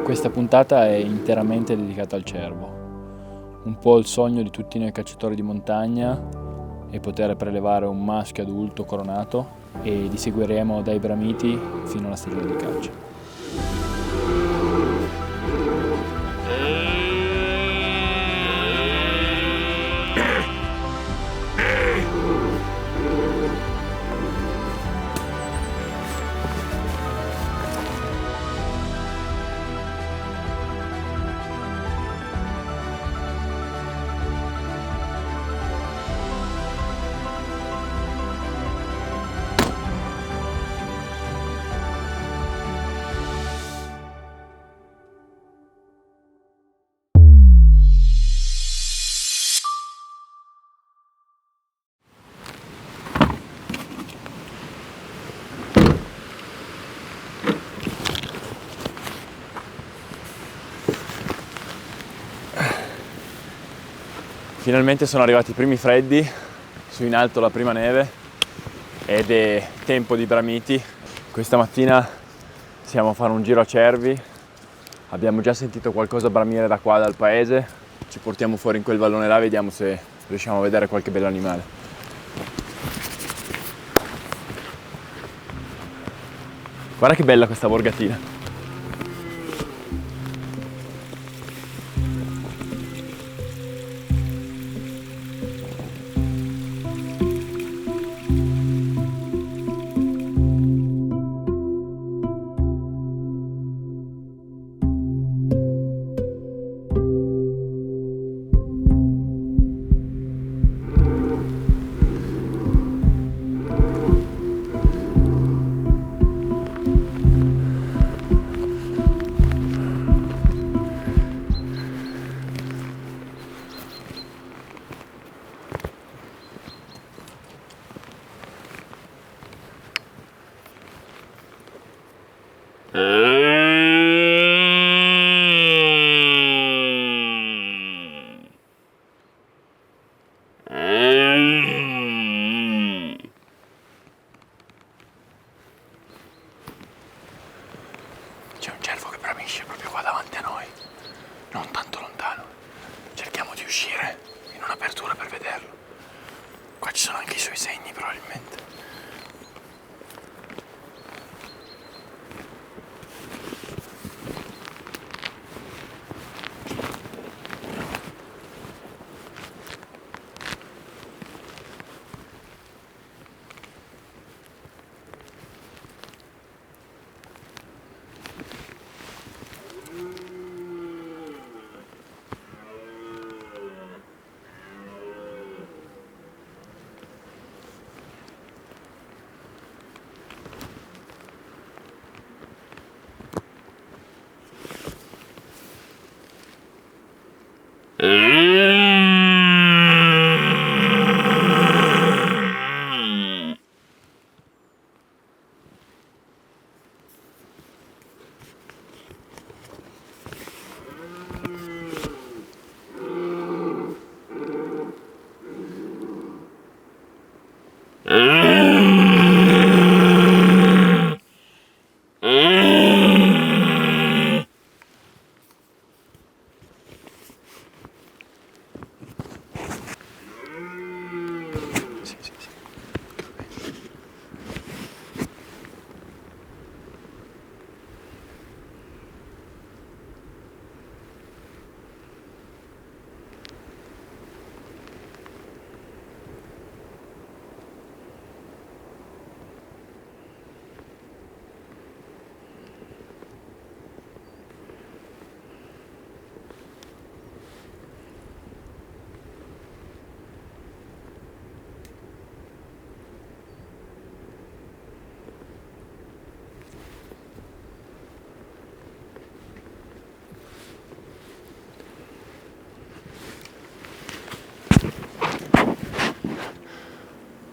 Questa puntata è interamente dedicata al cervo, un po' il sogno di tutti noi cacciatori di montagna è poter prelevare un maschio adulto coronato e li seguiremo dai Bramiti fino alla stagione di caccia. Finalmente sono arrivati i primi freddi, su in alto la prima neve ed è tempo di Bramiti. Questa mattina siamo a fare un giro a cervi, abbiamo già sentito qualcosa bramire da qua dal paese, ci portiamo fuori in quel vallone là, vediamo se riusciamo a vedere qualche bell'animale. Guarda che bella questa borgatina! C'è un cervo che bramisce proprio qua davanti a noi, non tanto lontano. Cerchiamo di uscire in un'apertura per vederlo. Qua ci sono anche i suoi segni probabilmente.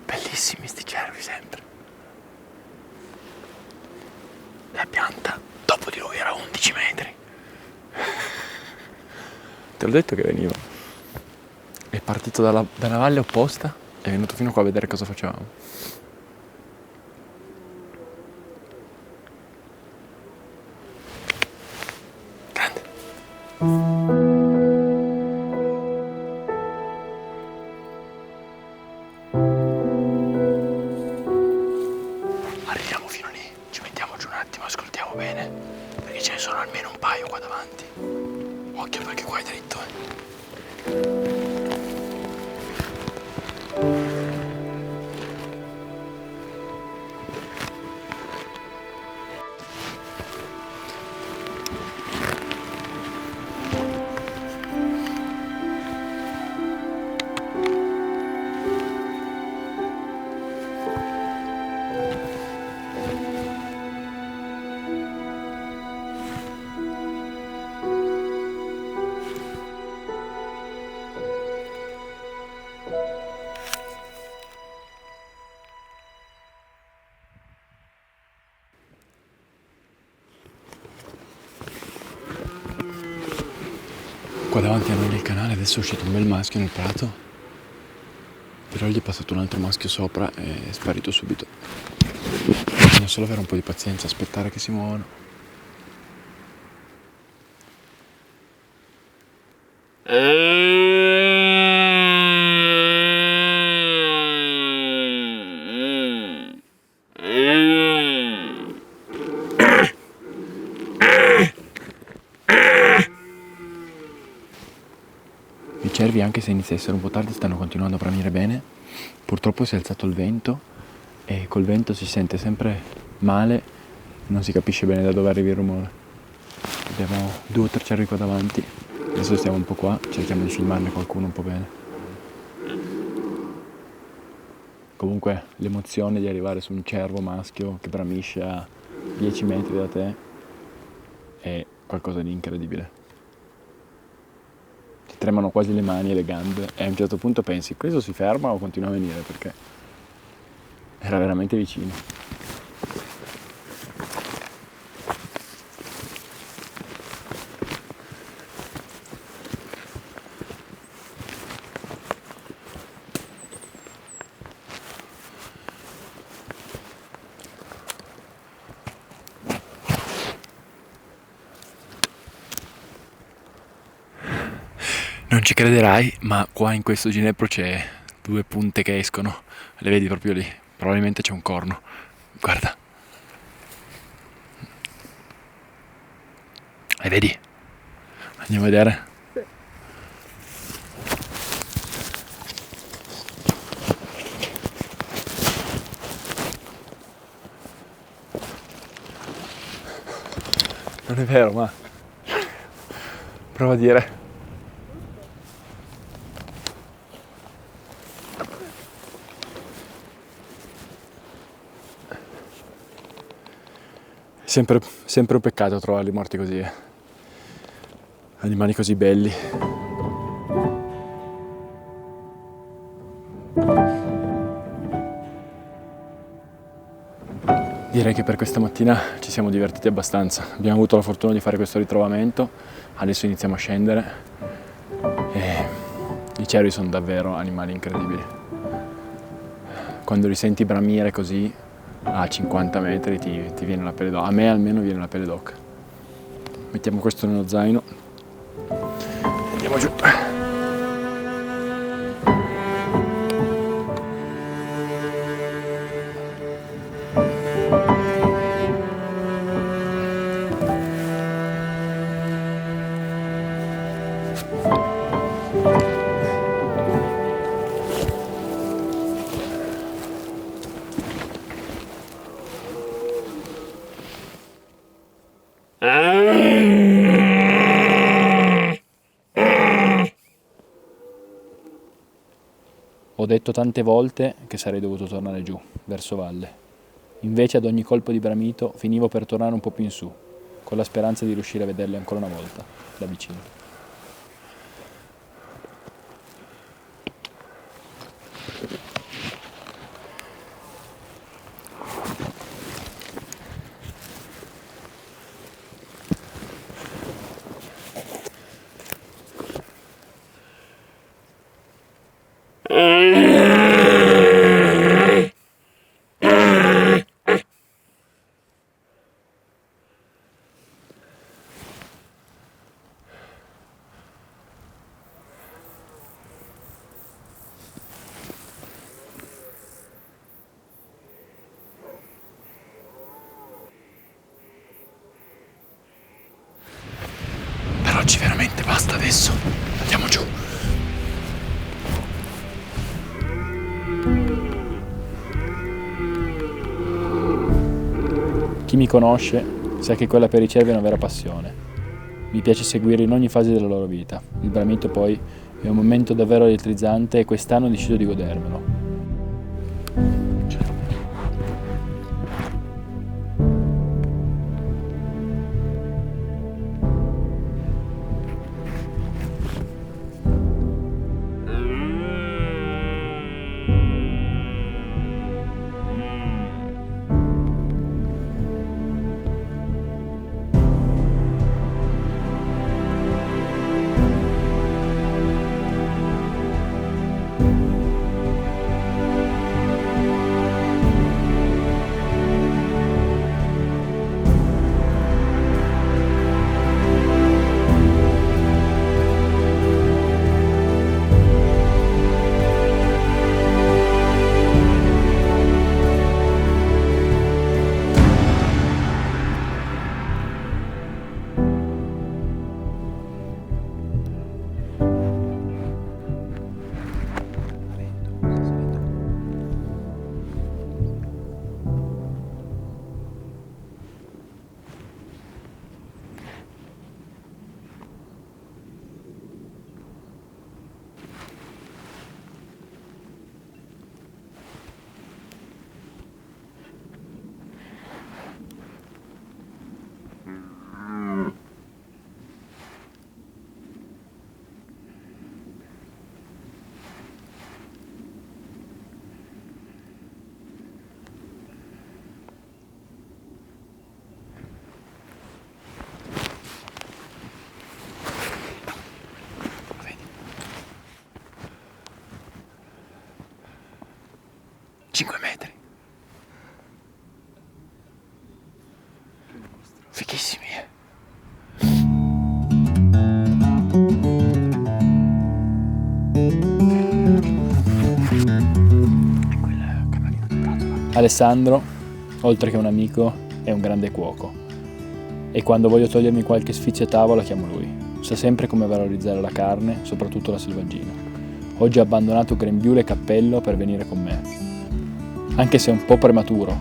Bellissimi sti cervi sempre. La pianta dopo di lui era 11 metri. Te l'ho detto che veniva. È partito dalla valle opposta e è venuto fino qua a vedere cosa facevamo. Arriviamo fino lì, ci mettiamo giù un attimo, ascoltiamo bene, perché ce ne sono almeno un paio qua davanti. Occhio perché qua è dritto, Qua davanti a noi il canale adesso è uscito un bel maschio nel prato, però gli è passato un altro maschio sopra e è sparito subito. Bisogna solo avere un po' di pazienza, aspettare che si muovano. I cervi, anche se inizia a essere un po' tardi, stanno continuando a bramire bene. Purtroppo si è alzato il vento e col vento si sente sempre male, non si capisce bene da dove arrivi il rumore. Abbiamo 2 o 3 cervi qua davanti, adesso stiamo un po' qua, cerchiamo di filmarne qualcuno un po' bene. Comunque l'emozione di arrivare su un cervo maschio che bramisce a 10 metri da te è qualcosa di incredibile. Ti tremano quasi le mani e le gambe e a un certo punto pensi, questo si ferma o continua a venire, perché era veramente vicino. Non ci crederai, ma qua in questo ginepro c'è 2 punte che escono, le vedi proprio lì, probabilmente c'è un corno, guarda. Le vedi? Andiamo a vedere. Non è vero, ma prova a dire. Sempre un peccato trovarli morti così, animali così belli. Direi che per questa mattina ci siamo divertiti abbastanza. Abbiamo avuto la fortuna di fare questo ritrovamento, adesso iniziamo a scendere e i cervi sono davvero animali incredibili. Quando li senti bramire così a 50 metri ti viene la pelle d'oca, a me almeno viene la pelle d'oca. Mettiamo questo nello zaino e andiamo giù. Ho detto tante volte che sarei dovuto tornare giù, verso valle. Invece ad ogni colpo di bramito finivo per tornare un po' più in su, con la speranza di riuscire a vederli ancora una volta, da vicino. oggi veramente basta adesso. Andiamo giù. Chi mi conosce sa che quella per i cervi è una vera passione. Mi piace seguire in ogni fase della loro vita. Il bramito poi è un momento davvero elettrizzante e quest'anno ho deciso di godermelo. Fichissimi. Alessandro, oltre che un amico, è un grande cuoco. E quando voglio togliermi qualche sfizio a tavola chiamo lui. Sa sempre come valorizzare la carne, soprattutto la selvaggina. Oggi ha abbandonato grembiule e cappello per venire con me. Anche se è un po' prematuro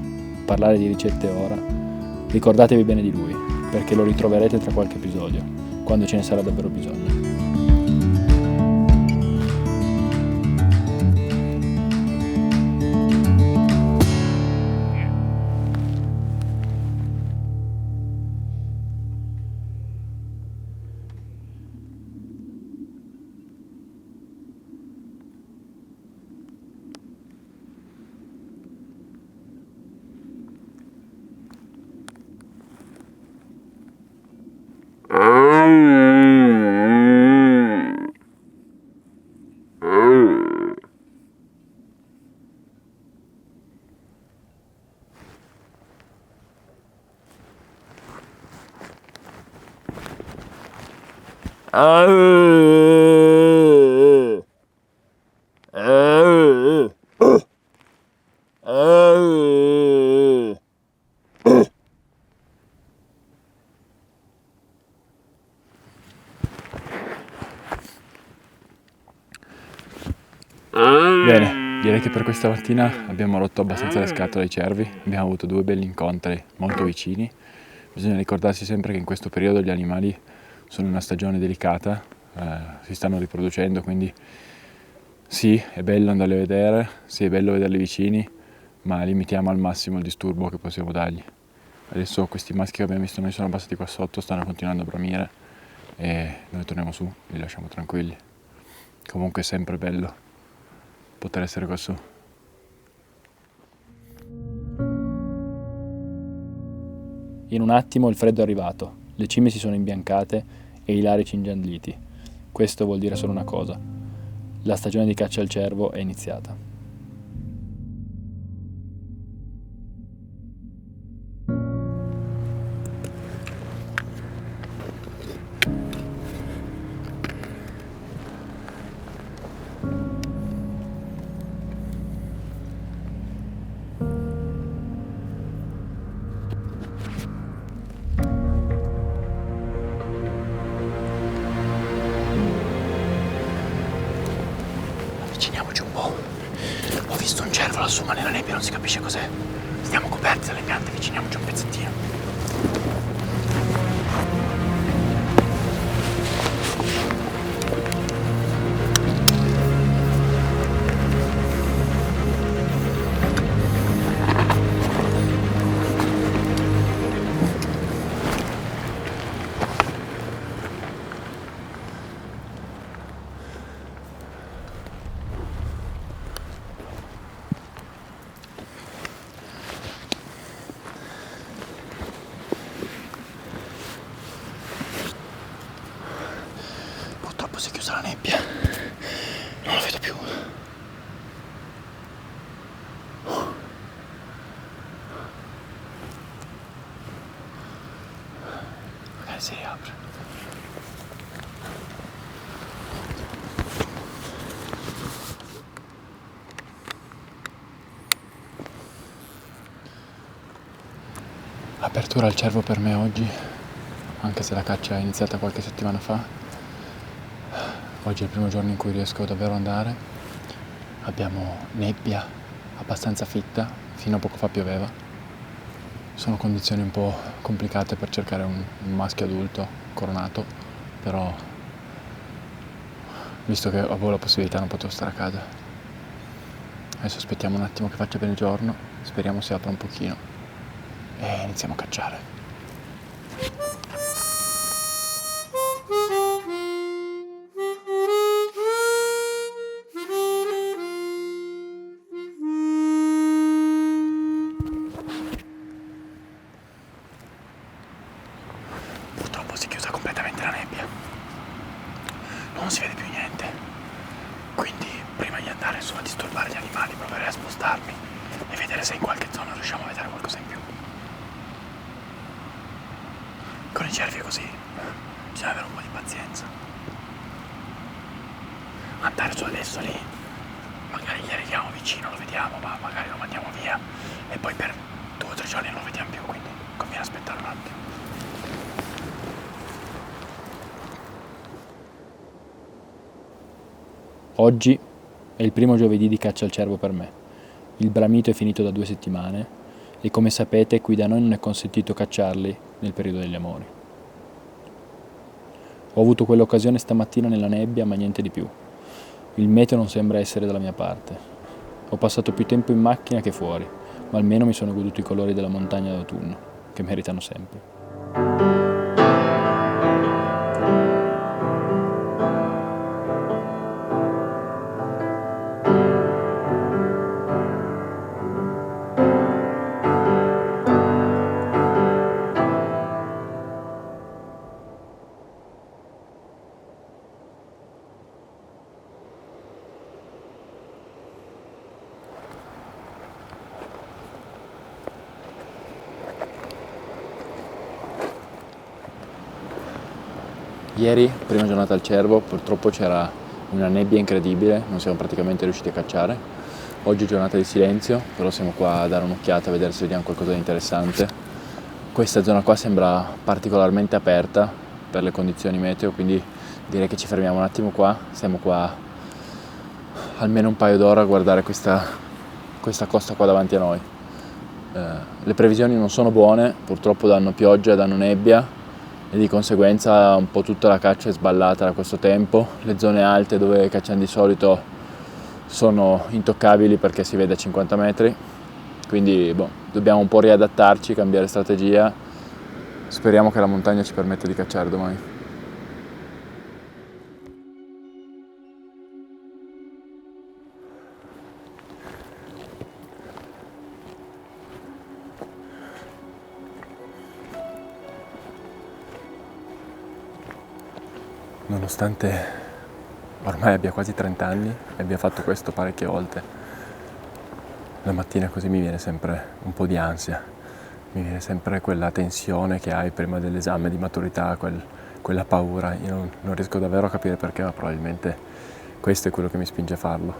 parlare di ricette ora, ricordatevi bene di lui, perché lo ritroverete tra qualche episodio, quando ce ne sarà davvero bisogno. Bene, direi che per questa mattina abbiamo rotto abbastanza le scatole ai cervi, abbiamo avuto 2 belli incontri molto vicini. Bisogna ricordarsi sempre che in questo periodo gli animali sono in una stagione delicata, si stanno riproducendo, quindi sì, è bello andarli a vedere, sì, è bello vederli vicini, ma limitiamo al massimo il disturbo che possiamo dargli. Adesso questi maschi che abbiamo visto noi sono passati qua sotto, stanno continuando a bramire e noi torniamo su, li lasciamo tranquilli. Comunque è sempre bello poter essere qua su. In un attimo il freddo è arrivato, le cime si sono imbiancate e i larici ingialliti. Questo vuol dire solo una cosa: la stagione di caccia al cervo è iniziata. lassù, ma nella nebbia non si capisce cos'è. Stiamo coperti dalle piante, avviciniamoci un pezzettino. Purtroppo si è chiusa la nebbia, non lo vedo più. Magari si riapre. Apertura al cervo per me oggi, anche se la caccia è iniziata qualche settimana fa. Oggi è il primo giorno in cui riesco davvero ad andare. Abbiamo nebbia abbastanza fitta, fino a poco fa pioveva. Sono condizioni un po' complicate per cercare un maschio adulto coronato, però visto che avevo la possibilità non potevo stare a casa. Adesso aspettiamo un attimo che faccia bene il giorno, speriamo si apra un pochino e iniziamo a cacciare. Purtroppo si è chiusa completamente la nebbia, non si vede più niente, quindi prima di andare su a disturbare gli animali proverei a spostarmi e vedere se in qualche zona riusciamo a vedere qualcosa in più. Con i cervi è così, bisogna avere un po' di pazienza. Andare su adesso lì, magari gli arriviamo vicino, lo vediamo, ma magari lo mandiamo via e poi per 2 o 3 giorni non lo vediamo più, quindi conviene aspettare un attimo. Oggi è il primo giovedì di caccia al cervo per me. Il bramito è finito da 2 settimane e come sapete qui da noi non è consentito cacciarli nel periodo degli amori. Ho avuto quell'occasione stamattina nella nebbia, ma niente di più. Il meteo non sembra essere dalla mia parte. Ho passato più tempo in macchina che fuori, ma almeno mi sono goduto i colori della montagna d'autunno, che meritano sempre. Ieri, prima giornata al cervo, purtroppo c'era una nebbia incredibile, non siamo praticamente riusciti a cacciare. Oggi è giornata di silenzio, però siamo qua a dare un'occhiata, a vedere se vediamo qualcosa di interessante. Questa zona qua sembra particolarmente aperta per le condizioni meteo, quindi direi che ci fermiamo un attimo qua. Siamo qua almeno un paio d'ore a guardare questa costa qua davanti a noi. Le previsioni non sono buone, purtroppo danno pioggia, danno nebbia, e di conseguenza un po' tutta la caccia è sballata da questo tempo. Le zone alte dove cacciamo di solito sono intoccabili perché si vede a 50 metri, quindi dobbiamo un po' riadattarci, cambiare strategia. Speriamo che la montagna ci permetta di cacciare domani. Nonostante ormai abbia quasi 30 anni e abbia fatto questo parecchie volte, la mattina così mi viene sempre un po' di ansia, mi viene sempre quella tensione che hai prima dell'esame di maturità, quella paura. Io non riesco davvero a capire perché, ma probabilmente questo è quello che mi spinge a farlo.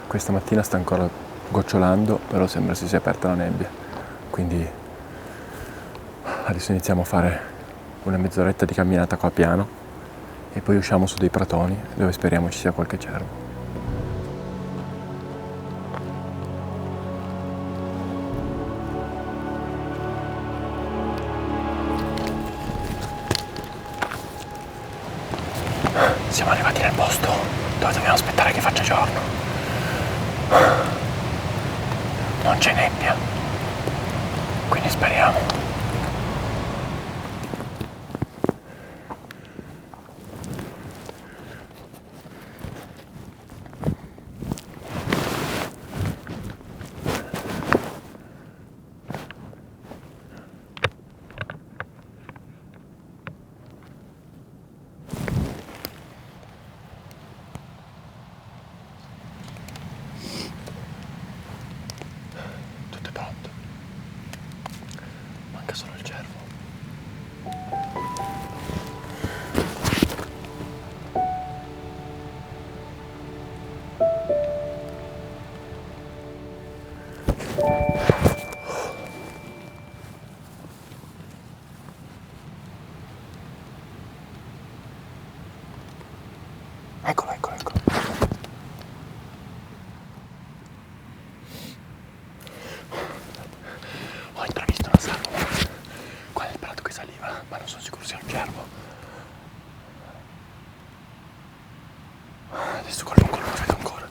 Questa mattina sta ancora gocciolando, però sembra si sia aperta la nebbia, quindi adesso iniziamo a fare una mezz'oretta di camminata qua piano e poi usciamo su dei pratoni dove speriamo ci sia qualche cervo. Siamo arrivati nel posto dove dobbiamo aspettare che faccia giorno. Non c'è nebbia, quindi speriamo. Tutto è pronto. Manca solo il cervo. Eccolo, eccolo, eccolo. Ho intravisto una salma qua nel prato che saliva, ma non sono sicuro sia un cervo. Adesso col lungo non lo vedo ancora.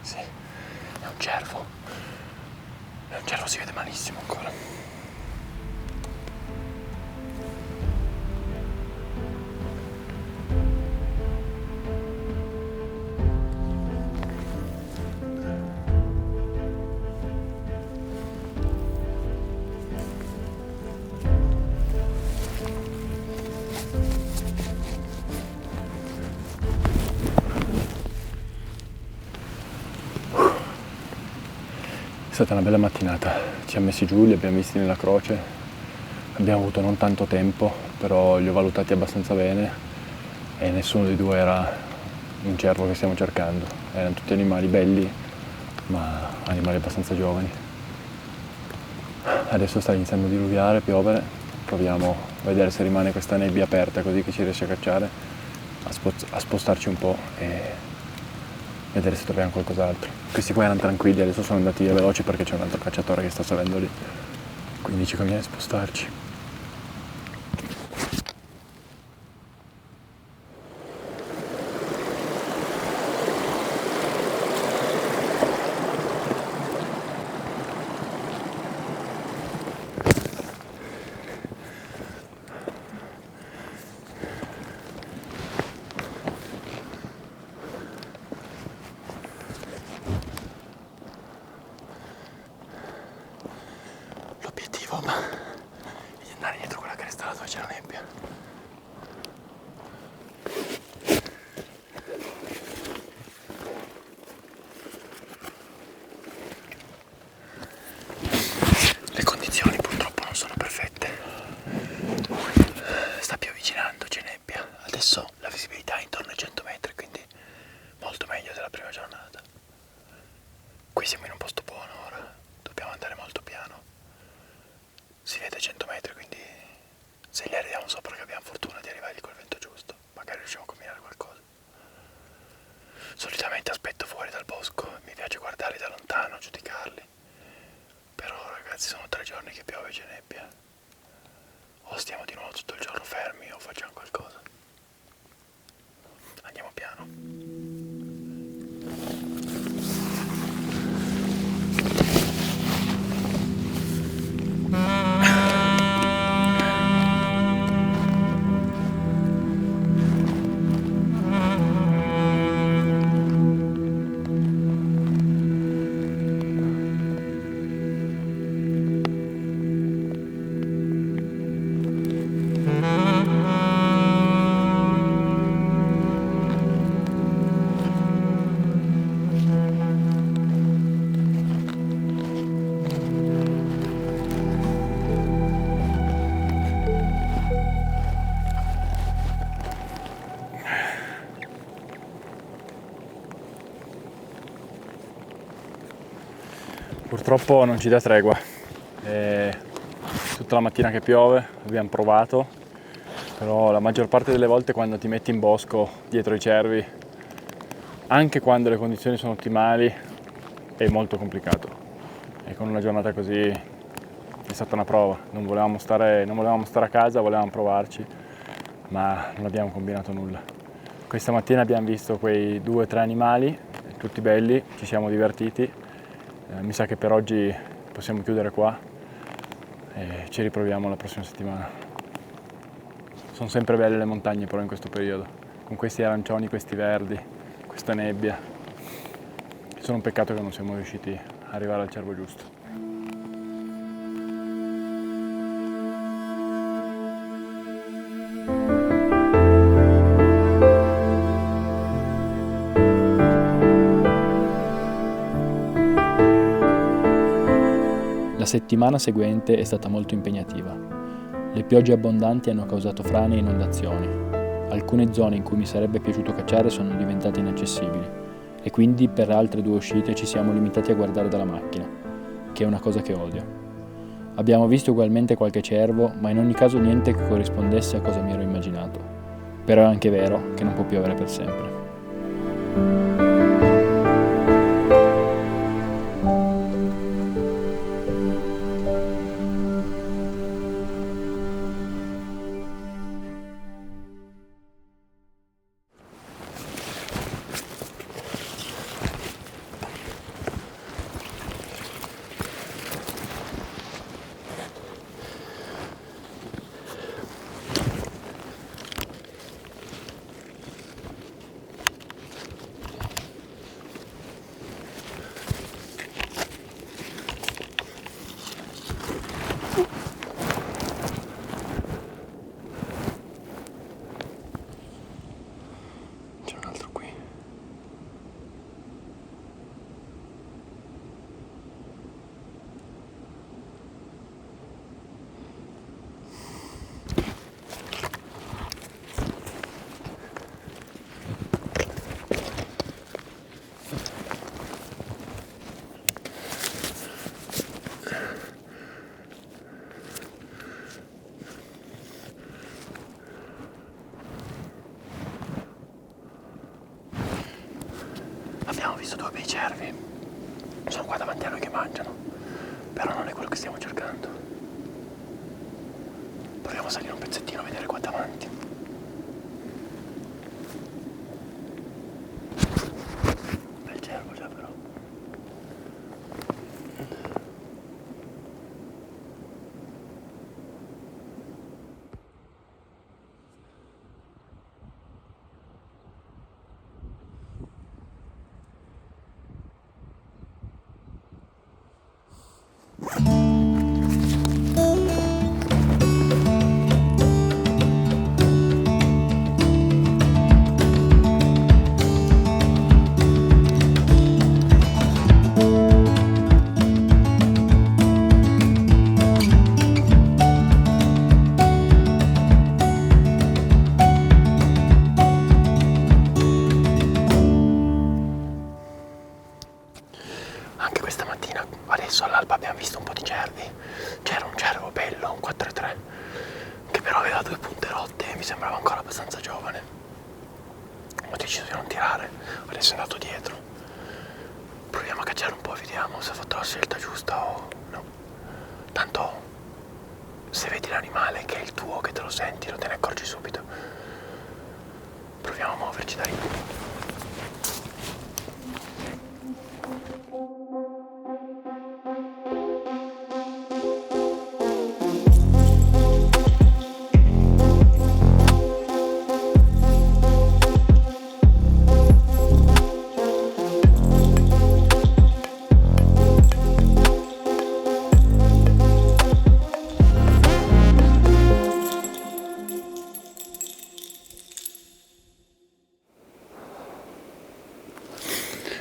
Sì, è un cervo. È un cervo, si vede malissimo ancora. È stata una bella mattinata, ci siamo messi giù, li abbiamo visti nella croce, abbiamo avuto non tanto tempo, però li ho valutati abbastanza bene e nessuno dei due era un cervo che stiamo cercando, erano tutti animali belli, ma animali abbastanza giovani. Adesso sta iniziando a diluviare, piovere, proviamo a vedere se rimane questa nebbia aperta così che ci riesce a cacciare, a spostarci un po' e vedere se troviamo qualcos'altro. Questi qua erano tranquilli, adesso sono andati via veloci perché c'è un altro cacciatore che sta salendo lì, quindi ci conviene spostarci. L'obiettivo è di andare dietro quella cresta dove c'è la nebbia. Le condizioni purtroppo non sono perfette. Sta più avvicinando, c'è nebbia. Adesso la visibilità è intorno ai 100 metri, quindi molto meglio della prima giornata. Qui siamo in un posto buono ora, dobbiamo andare molto piano. Si vede 100 metri, quindi se li arriviamo sopra che abbiamo fortuna di arrivargli col vento giusto, magari riusciamo a combinare qualcosa. Solitamente aspetto fuori dal bosco, mi piace guardarli da lontano, giudicarli. Però ragazzi sono 3 giorni che piove e c'è nebbia. O stiamo di nuovo tutto il giorno fermi o facciamo qualcosa. Andiamo piano. Purtroppo non ci dà tregua, è tutta la mattina che piove, abbiamo provato, però la maggior parte delle volte quando ti metti in bosco dietro i cervi, anche quando le condizioni sono ottimali, è molto complicato e con una giornata così è stata una prova, non volevamo stare a casa, volevamo provarci, ma non abbiamo combinato nulla. Questa mattina abbiamo visto quei 2 o 3 animali, tutti belli, ci siamo divertiti, mi sa che per oggi possiamo chiudere qua e ci riproviamo la prossima settimana. Sono sempre belle le montagne però in questo periodo, con questi arancioni, questi verdi, questa nebbia. Sono un peccato che non siamo riusciti a arrivare al cervo giusto. La settimana seguente è stata molto impegnativa. Le piogge abbondanti hanno causato frane e inondazioni. Alcune zone in cui mi sarebbe piaciuto cacciare sono diventate inaccessibili e quindi per altre 2 uscite ci siamo limitati a guardare dalla macchina, che è una cosa che odio. Abbiamo visto ugualmente qualche cervo, ma in ogni caso niente che corrispondesse a cosa mi ero immaginato. Però è anche vero che non può piovere per sempre. Abbiamo visto 2 bei cervi, sono qua davanti a noi che mangiano, però non è quello che stiamo cercando. Proviamo a salire un pezzettino a vedere qua davanti. Bel cervo già però. Anche questa mattina, adesso all'alba, abbiamo visto un po' di cervi. C'era un cervo bello, un 4-3, che però aveva 2 punte rotte e mi sembrava ancora abbastanza giovane. Ho deciso di non tirare, adesso è andato dietro. Proviamo a cacciare un po', vediamo se ho fatto la scelta giusta o no. Tanto, se vedi l'animale che è il tuo, che te lo senti, lo te ne accorgi subito. Proviamo a muoverci da lì.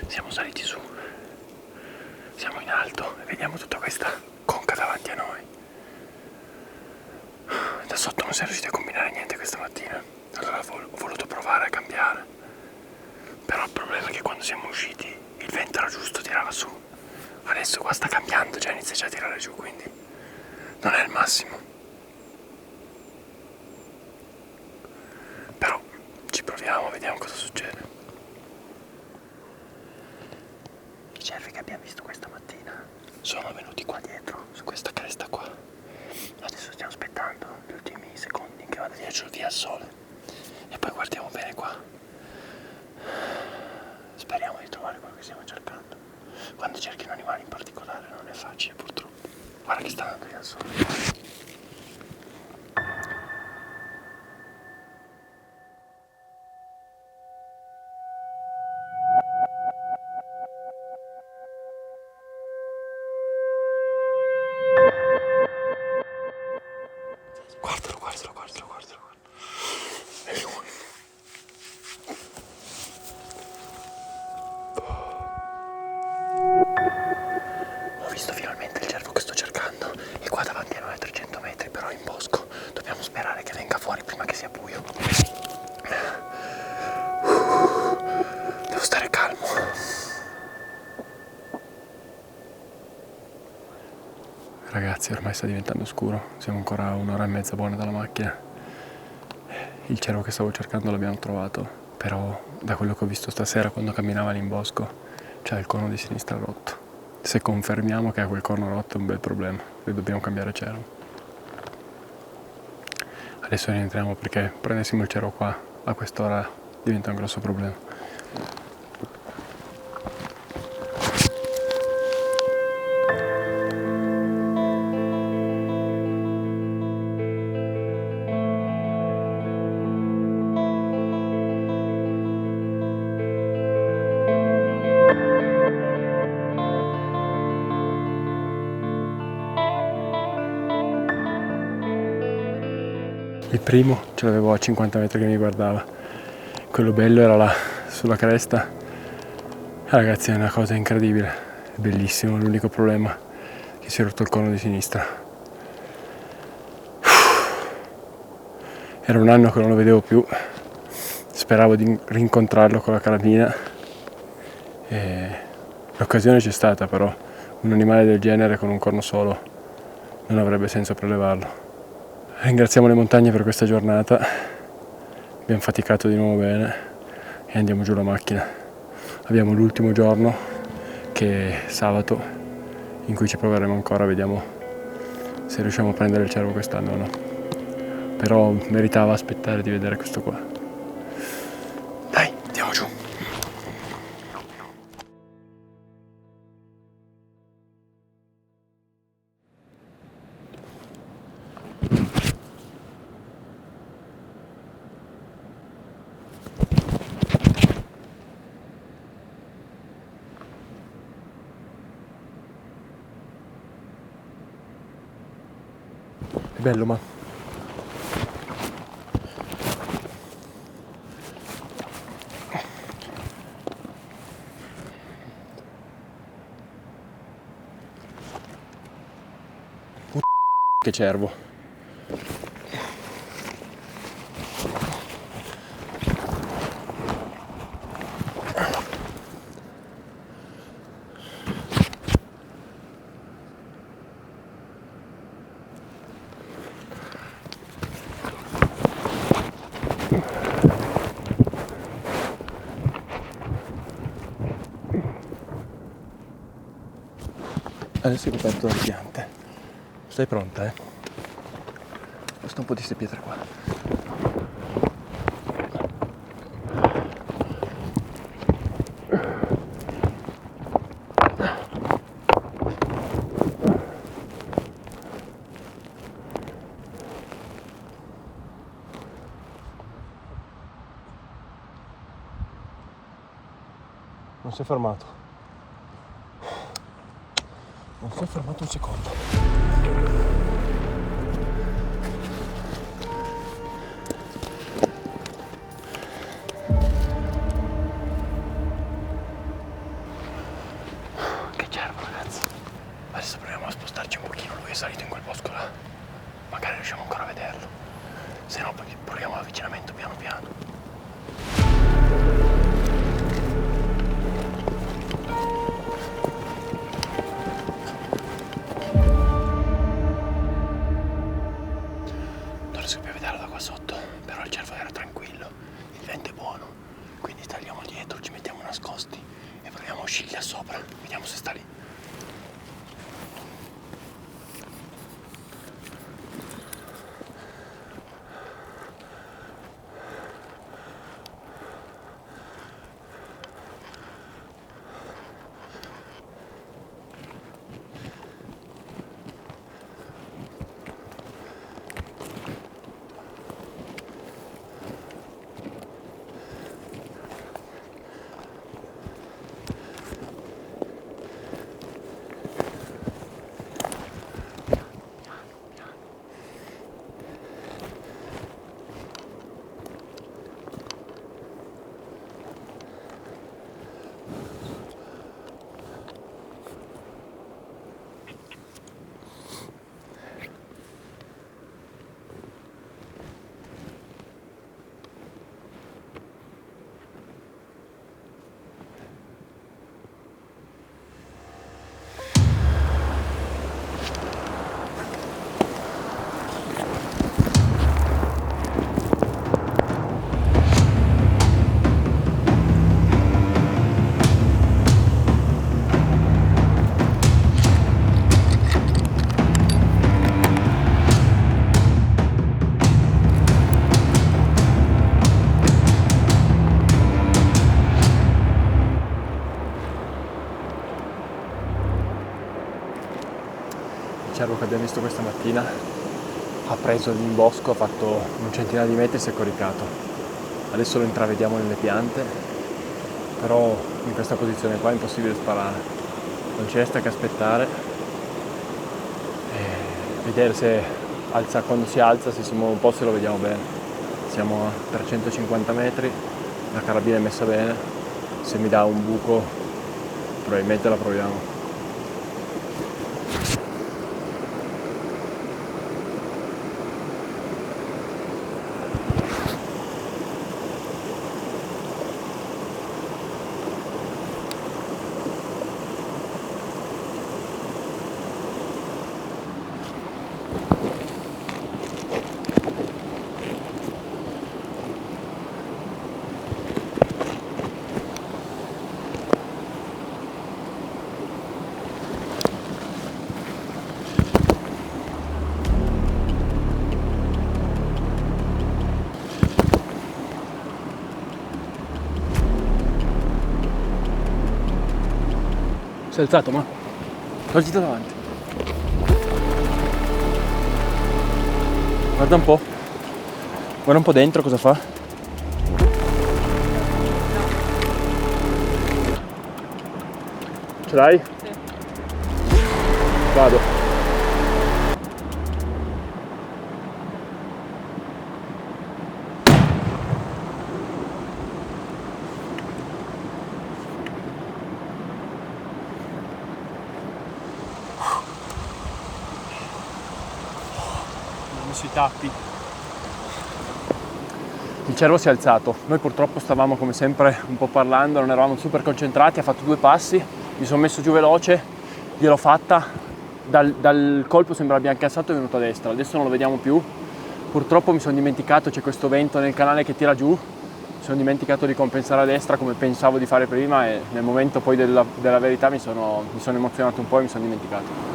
Siamo saliti su, siamo in alto e vediamo tutta questa conca davanti a noi. Da sotto non siamo riusciti a combinare niente questa mattina, allora ho voluto provare a cambiare. Però il problema è che quando siamo usciti il vento era giusto, tirava su. Adesso qua sta cambiando, già inizia già a tirare giù, quindi non è il massimo. Però ci proviamo, vediamo cosa succede. I cervi che abbiamo visto questa mattina sono venuti qua dietro, su questa cresta qua. Adesso stiamo aspettando gli ultimi secondi che vada via il sole e poi guardiamo bene qua. Speriamo di trovare quello che stiamo cercando. Quando cerchi un animale in particolare non è facile, purtroppo. Guarda che sta andando via il sole. Guardalo. È lui. Ho visto finalmente il cervo che sto cercando. È qua davanti a noi a 300 metri, però è in bosco. Dobbiamo sperare che venga fuori prima che sia buio. Devo stare calmo. Ragazzi, ormai sta diventando scuro, siamo ancora a 1 ora e mezza buona dalla macchina. Il cervo che stavo cercando l'abbiamo trovato, però da quello che ho visto stasera quando camminava lì in bosco c'è il cono di sinistra rotto. Se confermiamo che ha quel corno rotto è un bel problema e dobbiamo cambiare cervo. Adesso rientriamo perché prendessimo il cervo qua a quest'ora diventa un grosso problema. Il primo ce l'avevo a 50 metri che mi guardava, quello bello era là sulla cresta. Ragazzi, è una cosa incredibile, è bellissimo, l'unico problema è che si è rotto il cono di sinistra. Era un anno che non lo vedevo più, speravo di rincontrarlo con la carabina e l'occasione c'è stata, però un animale del genere con un corno solo non avrebbe senso prelevarlo. Ringraziamo le montagne per questa giornata, abbiamo faticato di nuovo bene e andiamo giù la macchina. Abbiamo l'ultimo giorno che è sabato in cui ci proveremo ancora, vediamo se riusciamo a prendere il cervo quest'anno o no. Però meritava aspettare di vedere questo qua. Dai, andiamo giù. È bello, ma che cervo. Adesso è coperto da piante. Stai pronta, eh? Basta un po' di queste pietre qua. Non si è fermato. Non si è fermato un secondo. Che cervo, ragazzi. Adesso proviamo a spostarci un pochino. Lui è salito in quel bosco là. Magari riusciamo ancora a vederlo. Se no, poi proviamo l'avvicinamento piano piano. Sopra, vediamo se sta lì. Il cervo che abbiamo visto questa mattina ha preso in bosco, ha fatto un centinaio di metri e si è coricato. Adesso lo intravediamo nelle piante, però in questa posizione qua è impossibile sparare. Non ci resta che aspettare e vedere se quando si alza, se si muove un po', se lo vediamo bene. Siamo a 350 metri, la carabina è messa bene, se mi dà un buco probabilmente la proviamo. Si è alzato, ma tolgiti davanti. Guarda un po'. Guarda un po' dentro cosa fa. Ce l'hai? Sì. Vado. Sui tappi. Il cervo si è alzato. Noi purtroppo stavamo come sempre un po' parlando, non eravamo super concentrati, ha fatto 2 passi, mi sono messo giù veloce, gliel'ho fatta, dal colpo sembrava abbia incassato e è venuto a destra, adesso non lo vediamo più. Purtroppo mi sono dimenticato, c'è questo vento nel canale che tira giù, mi sono dimenticato di compensare a destra come pensavo di fare prima e nel momento poi della verità mi sono emozionato un po' e mi sono dimenticato.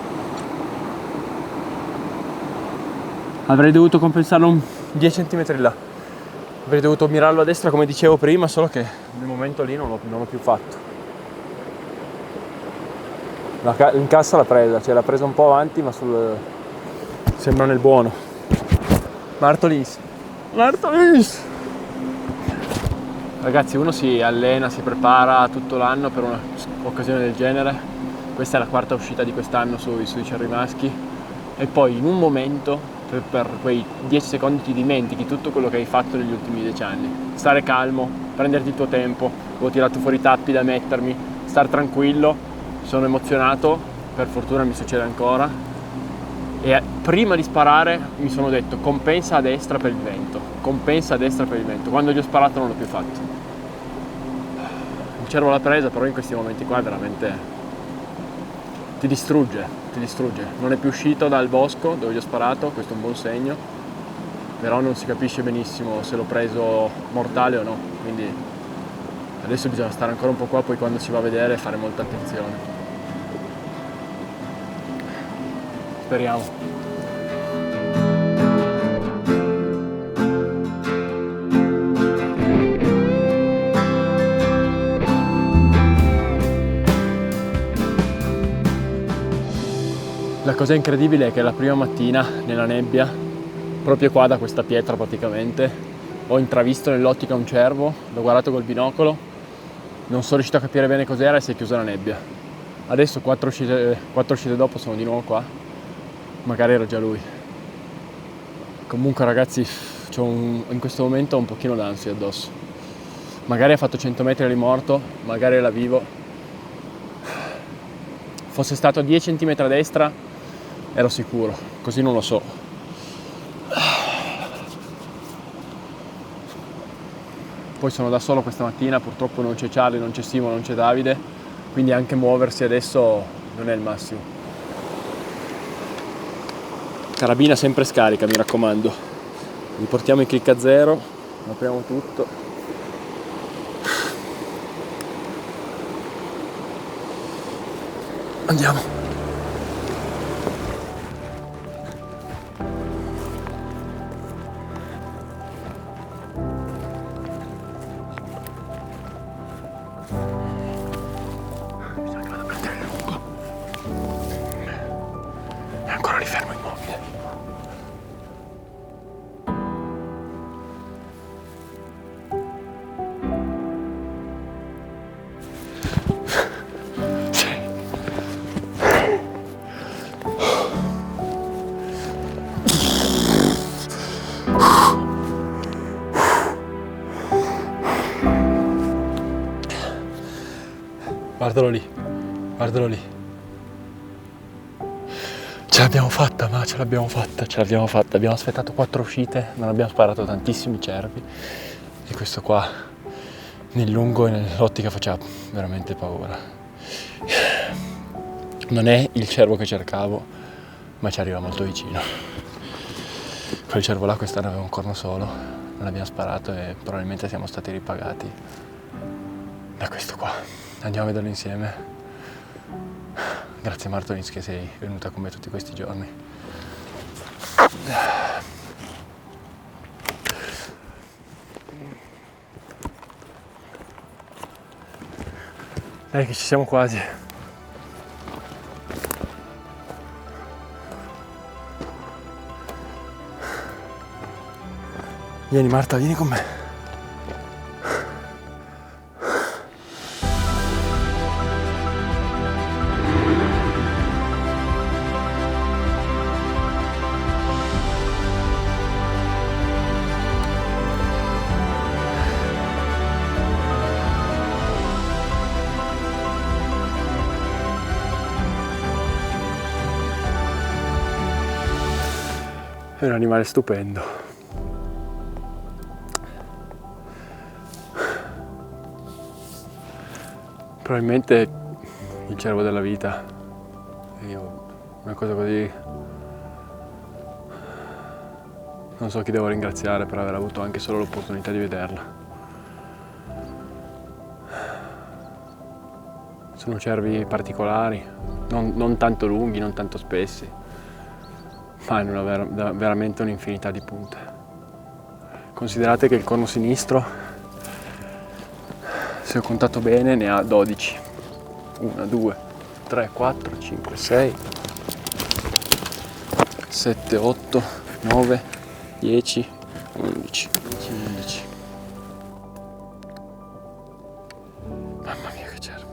Avrei dovuto compensarlo 10 cm là. Avrei dovuto mirarlo a destra come dicevo prima, solo che nel momento lì non l'ho più fatto. L'incassa l'ha presa, cioè l'ha presa un po' avanti, ma sembra nel buono. Martolins. Ragazzi, uno si allena, si prepara tutto l'anno per un'occasione del genere. Questa è la 4ª uscita di quest'anno sui cerri maschi. E poi in un momento, per quei 10 secondi ti dimentichi tutto quello che hai fatto negli ultimi 10 anni. Stare calmo, prenderti il tuo tempo, ho tirato fuori i tappi da mettermi, star tranquillo, sono emozionato, per fortuna mi succede ancora. E prima di sparare mi sono detto compensa a destra per il vento, compensa a destra per il vento. Quando gli ho sparato non l'ho più fatto. Il cervo l'ha presa, però in questi momenti qua veramente ti distrugge. Non è più uscito dal bosco dove gli ho sparato, questo è un buon segno, però non si capisce benissimo se l'ho preso mortale o no, quindi adesso bisogna stare ancora un po' qua, poi quando si va a vedere fare molta attenzione. Speriamo. La cosa incredibile è che la prima mattina nella nebbia, proprio qua da questa pietra praticamente, ho intravisto nell'ottica un cervo, l'ho guardato col binocolo, non sono riuscito a capire bene cos'era e si è chiusa la nebbia. Adesso 4 uscite dopo sono di nuovo qua, magari era già lui. Comunque ragazzi, in questo momento ho un pochino d'ansia addosso. Magari ha fatto 100 metri e è morto, magari era vivo. Fosse stato a 10 cm a destra ero sicuro, così non lo so. Poi sono da solo questa mattina, purtroppo non c'è Charlie, non c'è Simo, non c'è Davide, quindi anche muoversi adesso non è il massimo. Carabina sempre scarica, mi raccomando. Riportiamo i click a 0, apriamo tutto. Andiamo. È ancora però li fermo immobile. Guardalo lì, guardalo lì. Ce l'abbiamo fatta, ma ce l'abbiamo fatta. Abbiamo aspettato 4 uscite, non abbiamo sparato tantissimi cervi. E questo qua, nel lungo e nell'ottica, faceva veramente paura. Non è il cervo che cercavo, ma ci arriva molto vicino. Quel cervo là quest'anno aveva un corno solo, non l'abbiamo sparato e probabilmente siamo stati ripagati da questo qua. Andiamo a vederlo insieme. Grazie Martonis che sei venuta con me tutti questi giorni. Dai che ci siamo quasi. Vieni Marta, vieni con me. È un animale stupendo. Probabilmente il cervo della vita. Io una cosa così non so chi devo ringraziare per aver avuto anche solo l'opportunità di vederla. Sono cervi particolari, non tanto lunghi, non tanto spessi, ma hanno veramente un'infinità di punte. Considerate che il corno sinistro, se ho contato bene, ne ha 12. 1, 2, 3, 4, 5, 6, 7, 8, 9, 10, 11, 15. Mamma mia che cervo.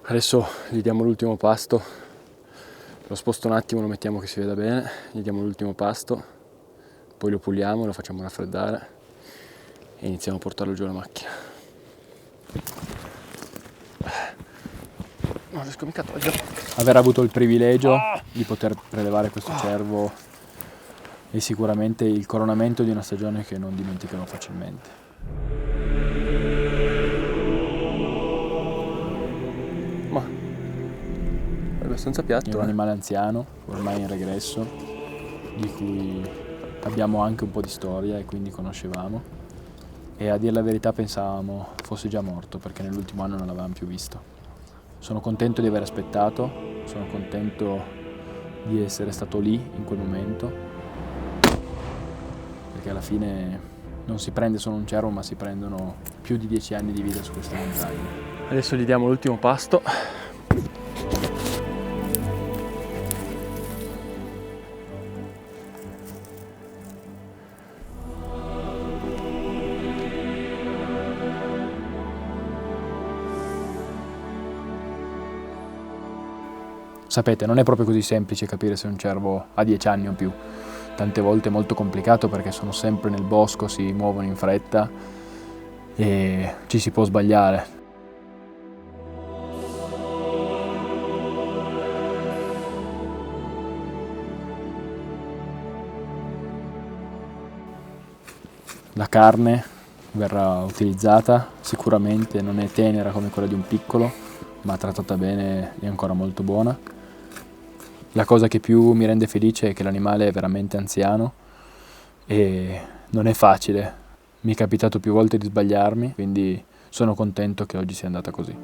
Adesso gli diamo l'ultimo pasto, lo sposto un attimo, lo mettiamo che si veda bene, gli diamo l'ultimo pasto, poi lo puliamo, lo facciamo raffreddare e iniziamo a portarlo giù alla macchina. Non riesco mica a toglierlo. Aver avuto il privilegio di poter prelevare questo cervo è sicuramente il coronamento di una stagione che non dimenticherò facilmente. Ma è abbastanza piatto. È un animale anziano, ormai in regresso, di cui abbiamo anche un po' di storia e quindi conoscevamo. E a dire la verità pensavamo fosse già morto perché nell'ultimo anno non l'avevamo più visto. Sono contento di aver aspettato, sono contento di essere stato lì in quel momento, perché alla fine non si prende solo un cervo ma si prendono più di 10 anni di vita su queste montagne. Adesso gli diamo l'ultimo pasto. Sapete, non è proprio così semplice capire se un cervo ha 10 anni o più. Tante volte è molto complicato perché sono sempre nel bosco, si muovono in fretta e ci si può sbagliare. La carne verrà utilizzata, sicuramente non è tenera come quella di un piccolo, ma trattata bene è ancora molto buona. La cosa che più mi rende felice è che l'animale è veramente anziano e non è facile. Mi è capitato più volte di sbagliarmi, quindi sono contento che oggi sia andata così.